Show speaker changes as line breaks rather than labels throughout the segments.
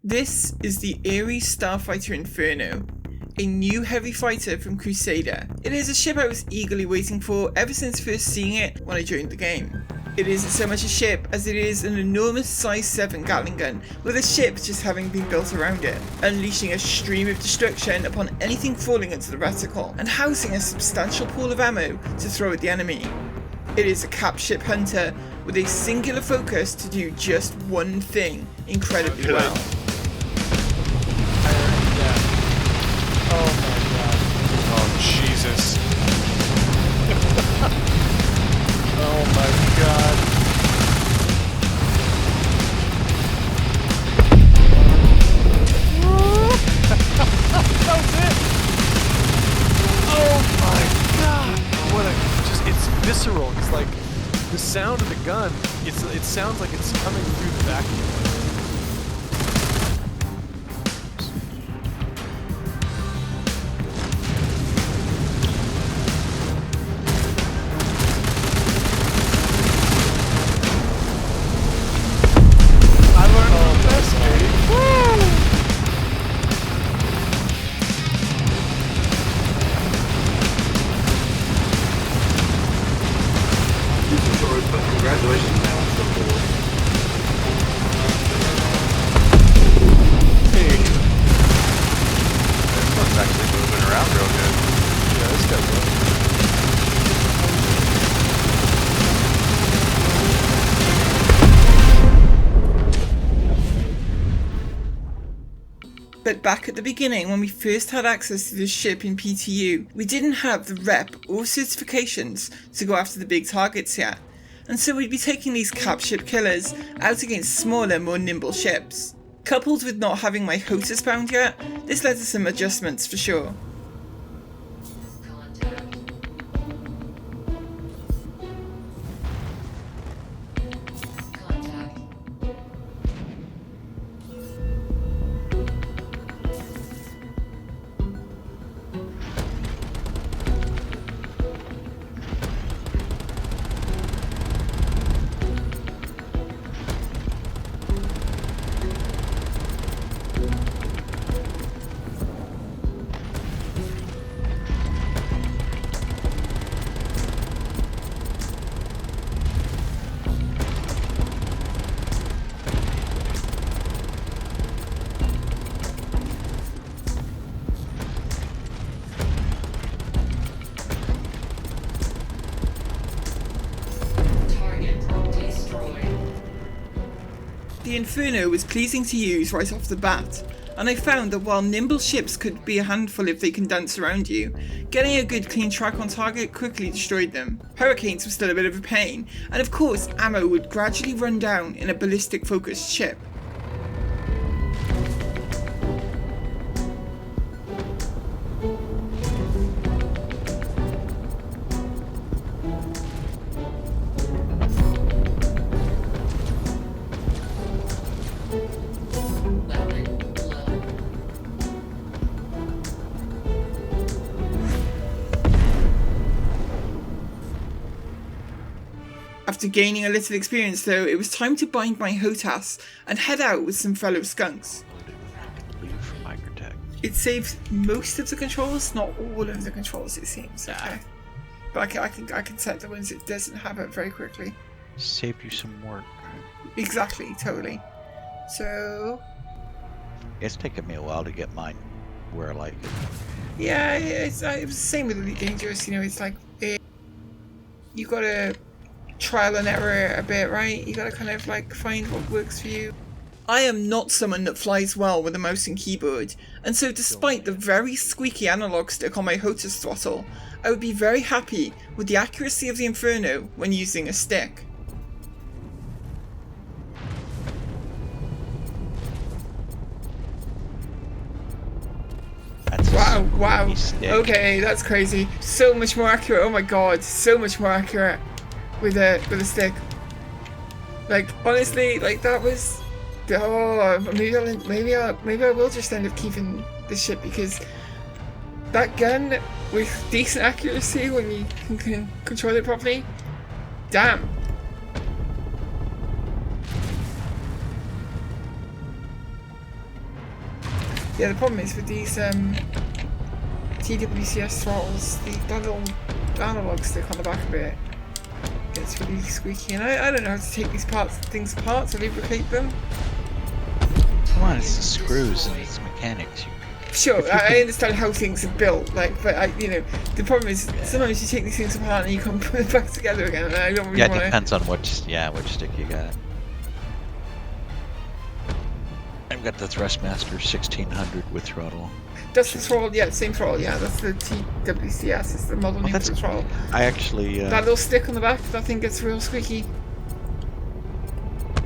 This is the Ares Starfighter Inferno, a new heavy fighter from Crusader. It is a ship I was eagerly waiting for ever since first seeing it when I joined the game. It isn't so much a ship as it is an enormous size 7 Gatling gun, with a ship just having been built around it, unleashing a stream of destruction upon anything falling into the reticle, and housing a substantial pool of ammo to throw at the enemy. It is a cap ship hunter with a singular focus to do just one thing incredibly well.
Oh my god.
Oh Jesus.
Oh my god. That was it. Oh my god. What a it's visceral. It's like the sound of the gun. It sounds like it's coming through the vacuum.
Congratulations, man. I'm so cool.
Hey. This one's actually moving around real good.
Yeah, this guy's
But back at the beginning, when we first had access to this ship in PTU, we didn't have the rep or certifications to go after the big targets yet, and so we'd be taking these cap ship killers out against smaller, more nimble ships. Coupled with not having my HOTAS bound yet, this led to some adjustments for sure. The Inferno was pleasing to use right off the bat, and I found that while nimble ships could be a handful if they can dance around you, getting a good clean track on target quickly destroyed them. Hurricanes were still a bit of a pain, and of course ammo would gradually run down in a ballistic focused ship. After gaining a little experience though, it was time to bind my HOTAS and head out with some fellow skunks. It saves most of the controls, not all of the controls it seems, okay. But I can set the ones it doesn't have it very quickly.
Save you some work.
Exactly, totally. So...
It's taken me a while to get mine where I like it.
Yeah, it was the same with Elite Dangerous, you know, it's like... you gotta... trial and error a bit, right? You gotta kind of like find what works for you. I am not someone that flies well with a mouse and keyboard, and so despite the very squeaky analog stick on my HOTAS throttle, I would be very happy with the accuracy of the Inferno when using a stick. Wow, okay, that's crazy. So much more accurate, oh my god, so much more accurate. With a stick, like honestly, like that was. Oh, maybe I will just end up keeping the ship because that gun with decent accuracy when you can control it properly. Damn. Yeah, the problem is with these TWCS throttles, that little analog stick on the back of it gets really squeaky, and I don't know how to take these things apart to lubricate them.
Come on, it's the screws and it's mechanics.
Sure, I understand how things are built, like, but the problem is sometimes you take these things apart and you can't put it back together again, and I don't really want to.
Yeah, it depends on which stick you got. I've got the Thrustmaster 1600 with throttle.
That's the throttle, yeah, same throttle, yeah, that's the TWCS, it's the model name for the throttle.
I actually...
that little stick on the back, that thing gets real squeaky.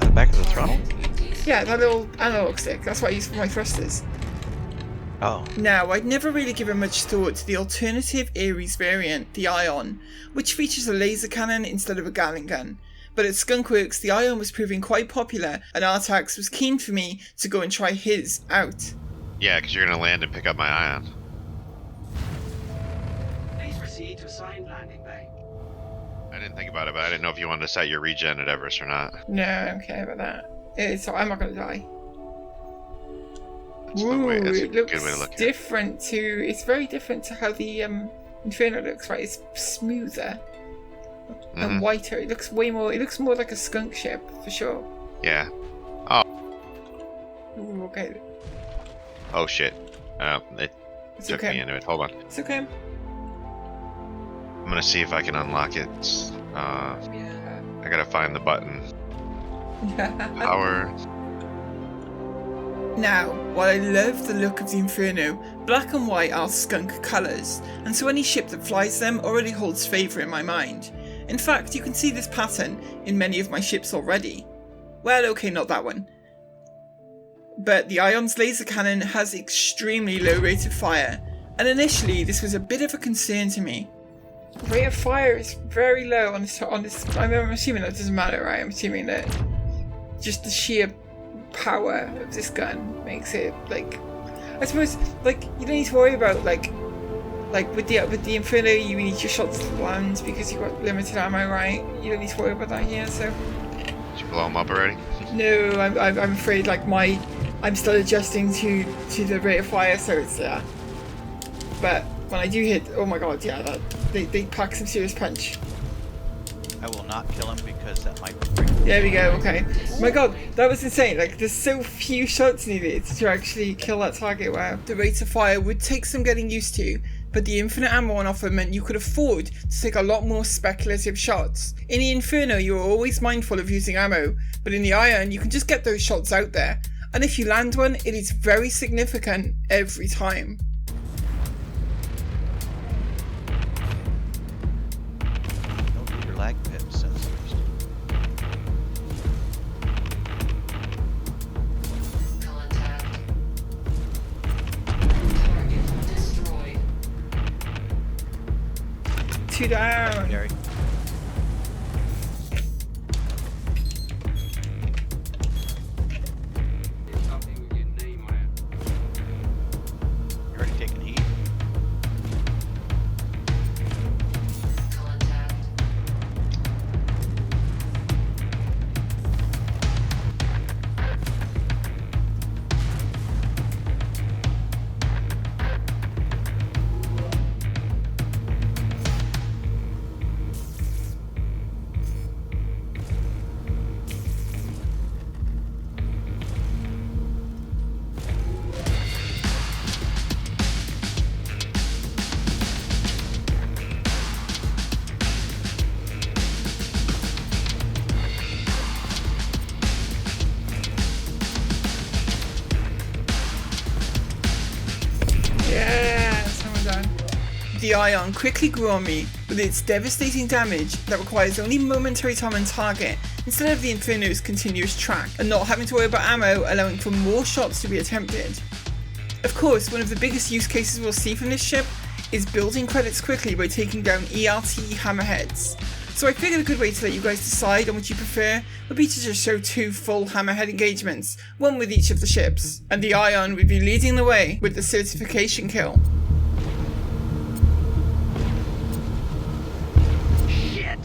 On the back of the throttle?
Yeah, that little analog stick, that's what I use for my thrusters.
Oh.
Now, I'd never really given much thought to the alternative Ares variant, the Ion, which features a laser cannon instead of a Gatling gun. But at Skunkworks, the Ion was proving quite popular, and Artax was keen for me to go and try his out.
Yeah, because you're going to land and pick up my Ion.
Please proceed to assigned landing bay.
I didn't think about it, but I didn't know if you wanted to set your regen at Everest or not.
No, I don't care about that. So I'm not going to die.
That's
Ooh,
that's a
it looks
good way to look at it.
different to... It's very different to how the Inferno looks, right? It's smoother and whiter. It looks way more... It looks more like a skunk ship, for sure.
Yeah.
Ooh, okay.
Oh, shit. It
It's
took
okay.
me into it. Hold on.
It's okay.
I'm going to see if I can unlock it. I got to find the button. Power.
Now, while I love the look of the Inferno, black and white are skunk colours, and so any ship that flies them already holds favour in my mind. In fact, you can see this pattern in many of my ships already. Well, okay, not that one. But the Ion's laser cannon has extremely low rate of fire, and initially this was a bit of a concern to me. The rate of fire is very low on this. I'm assuming that doesn't matter, right? I'm assuming that just the sheer power of this gun makes it, like, I suppose, like, you don't need to worry about like with the Inferno you need your shots to land because you've got limited ammo, right? You don't need to worry about that here. So
Did you blow them up already?
no, I'm afraid, like, I'm still adjusting to the rate of fire, so it's but when I do hit, oh my god, yeah, they pack some serious punch.
I will not kill him because that might break.
There we go, okay. My god, that was insane. Like, there's so few shots needed to actually kill that target. Wow. The rate of fire would take some getting used to, but the infinite ammo on offer meant you could afford to take a lot more speculative shots. In the Inferno, you are always mindful of using ammo, but in the Ion, you can just get those shots out there. And if you land one, it is very significant every time.
No your lag pip sensors.
Contact. Target destroyed.
2 down.
Gary.
There's something with your name on it.
You're already taking heat.
Contact.
Yes, I'm done. The Ion quickly grew on me with its devastating damage that requires only momentary time on target instead of the Inferno's continuous track, and not having to worry about ammo, allowing for more shots to be attempted. Of course, one of the biggest use cases we'll see from this ship is building credits quickly by taking down ERT Hammerheads. So I figured a good way to let you guys decide on what you prefer would be to just show 2 full Hammerhead engagements, one with each of the ships, and the Ion would be leading the way with the certification kill.
Shit!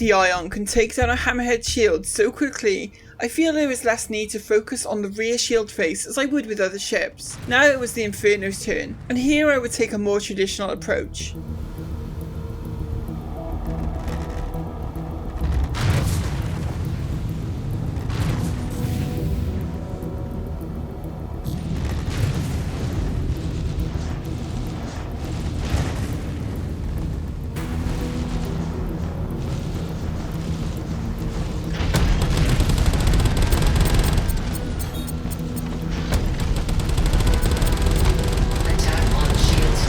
the Ion can take down a Hammerhead shield so quickly, I feel there is less need to focus on the rear shield face as I would with other ships. Now it was the Inferno's turn, and here I would take a more traditional approach.
Attack on shields.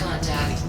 Contact.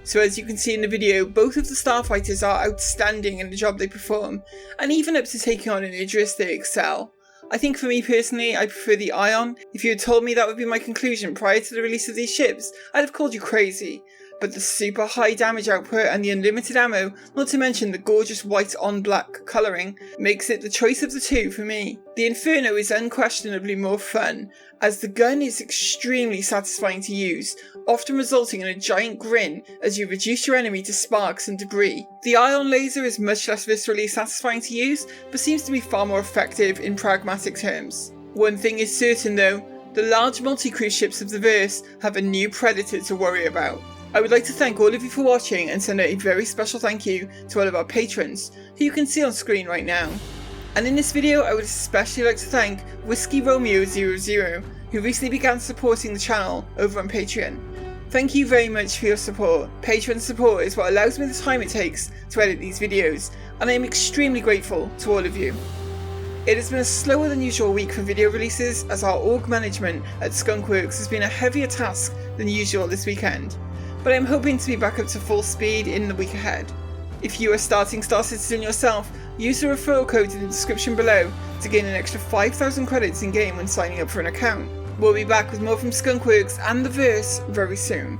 So as you can see in the video, both of the Starfighters are outstanding in the job they perform, and even up to taking on an Idris they excel. I think for me personally, I prefer the Ion. If you had told me that would be my conclusion prior to the release of these ships, I'd have called you crazy. But the super high damage output and the unlimited ammo, not to mention the gorgeous white on black colouring, makes it the choice of the two for me. The Inferno is unquestionably more fun, as the gun is extremely satisfying to use, often resulting in a giant grin as you reduce your enemy to sparks and debris. The Ion laser is much less viscerally satisfying to use, but seems to be far more effective in pragmatic terms. One thing is certain though, the large multi-cruise ships of the verse have a new predator to worry about. I would like to thank all of you for watching and send out a very special thank you to all of our patrons, who you can see on screen right now. And in this video I would especially like to thank Whiskey Romeo 00, who recently began supporting the channel over on Patreon. Thank you very much for your support. Patreon support is what allows me the time it takes to edit these videos, and I am extremely grateful to all of you. It has been a slower than usual week for video releases, as our org management at Skunkworks has been a heavier task than usual this weekend, but I am hoping to be back up to full speed in the week ahead. If you are starting Star Citizen yourself, use the referral code in the description below to gain an extra 5,000 credits in game when signing up for an account. We'll be back with more from Skunkworks and the verse very soon.